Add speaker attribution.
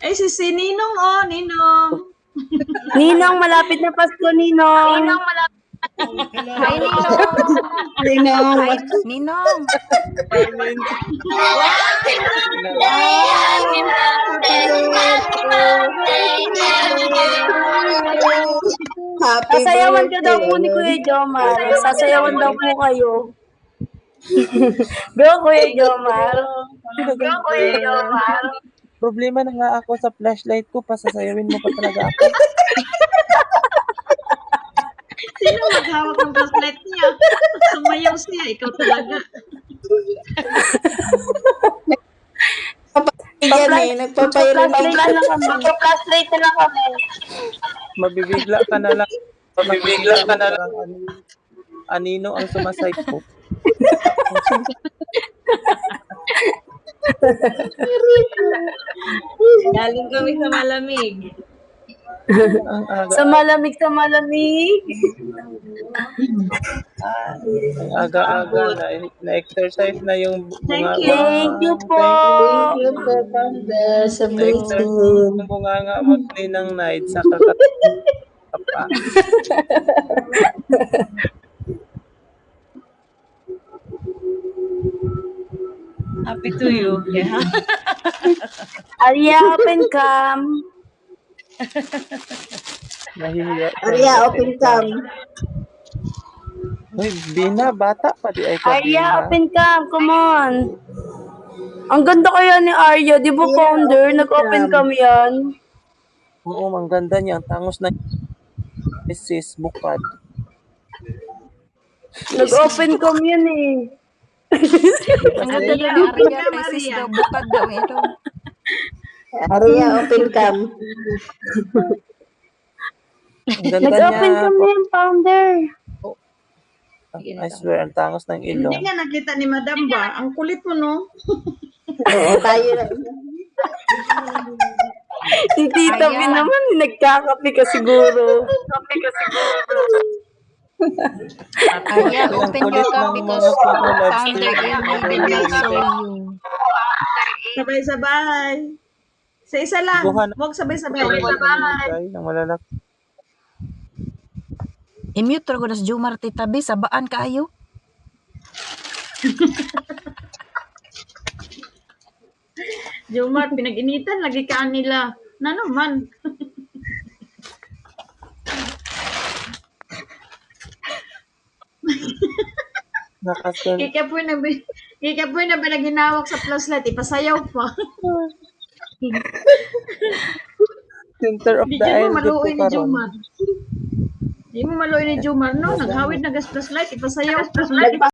Speaker 1: Ay, si Ninong, oh, Ninong.
Speaker 2: Ninong, malapit na Pasko, Ninong.
Speaker 3: Hi, Ninong.
Speaker 4: Ninong.
Speaker 3: Hi, Ninong.
Speaker 4: Happy
Speaker 2: Sasayawan ka daw po ni
Speaker 4: birthday.
Speaker 2: Kuya Jomar. Sasayawan daw po kayo. Go, Kuya Jomar. Go, Kuya Jomar.
Speaker 5: Problema na nga ako sa flashlight ko, pasasayawin mo pa talaga ako.
Speaker 1: Sino maghawak ng flashlight niya? Sumayaw siya, ikaw talaga.
Speaker 4: Yan eh, nagpapayro
Speaker 2: Mag-flashlight na lang kami.
Speaker 5: Mabibigla ka na lang. Mabibigla ka na lang. Anino ang sumasay ko.
Speaker 1: Galing kami sa malamig.
Speaker 5: Ang aga,
Speaker 2: Sa malamig, sa malamig.
Speaker 5: ang aga-aga na-exercise na yung bunga.
Speaker 1: Thank you.
Speaker 2: Thank you po.
Speaker 4: Thank you po, Panda, sa
Speaker 5: Na-exercise
Speaker 4: birthday.
Speaker 5: yung bunga nga mo ng night sa kakapa.
Speaker 1: Happy to you. Yeah.
Speaker 2: Arya, open cam.
Speaker 5: Nahihiya.
Speaker 4: Arya, open cam.
Speaker 5: Uy, Bina, bata pa di ay ka,
Speaker 2: Arya,
Speaker 5: Bina.
Speaker 2: open cam. Come on. Ang ganda kaya ni Arya. Di ba, founder? Nag-open cam yan.
Speaker 5: Oo, ang ganda niya. Ang tangos na sis bukad.
Speaker 2: Nag-open cam yan eh.
Speaker 3: Ang ganda
Speaker 1: Maria,
Speaker 3: ni
Speaker 1: open
Speaker 3: Arya
Speaker 1: ka,
Speaker 3: kay sis
Speaker 1: Maria.
Speaker 3: daw. Bukad daw ito.
Speaker 4: Arya, open cam.
Speaker 5: Ang ganda
Speaker 2: Nag-open
Speaker 5: niya.
Speaker 2: cam yan, founder.
Speaker 5: I swear, ang tangos ng ilong.
Speaker 1: Hindi nga nakita ni Madam ba? Ang kulit mo, no?
Speaker 4: Oo, tayo na.
Speaker 2: Si Tita B
Speaker 3: Ayan.
Speaker 2: naman, nagkakape ka siguro.
Speaker 3: Arya, open your
Speaker 5: kulit
Speaker 3: cup
Speaker 5: ng
Speaker 3: because
Speaker 5: mga live
Speaker 3: founder
Speaker 5: stream.
Speaker 3: Amy will not show you.
Speaker 1: Sabay-sabay. Sa isa lang.
Speaker 5: Buhan.
Speaker 1: Huwag sabay-sabay.
Speaker 5: Ay, nang malalak.
Speaker 3: I-mute ra ko na si Jomar titabi. Sabaan kaayo.
Speaker 1: Jomar, pinag-initan. Lagi ka nila. Na naman.
Speaker 5: Nakasel.
Speaker 1: Kikapoy na ba ginawak sa flashlight? Ipasayaw pa.
Speaker 5: Center of
Speaker 1: Hindi
Speaker 5: the
Speaker 1: mo
Speaker 5: island
Speaker 1: maluoy
Speaker 5: ko
Speaker 1: ni
Speaker 5: karon.
Speaker 1: Jomar. Hindi mo maluoy ni Jomar, no? Naghawid na gas flashlight. Ipasayaw pa.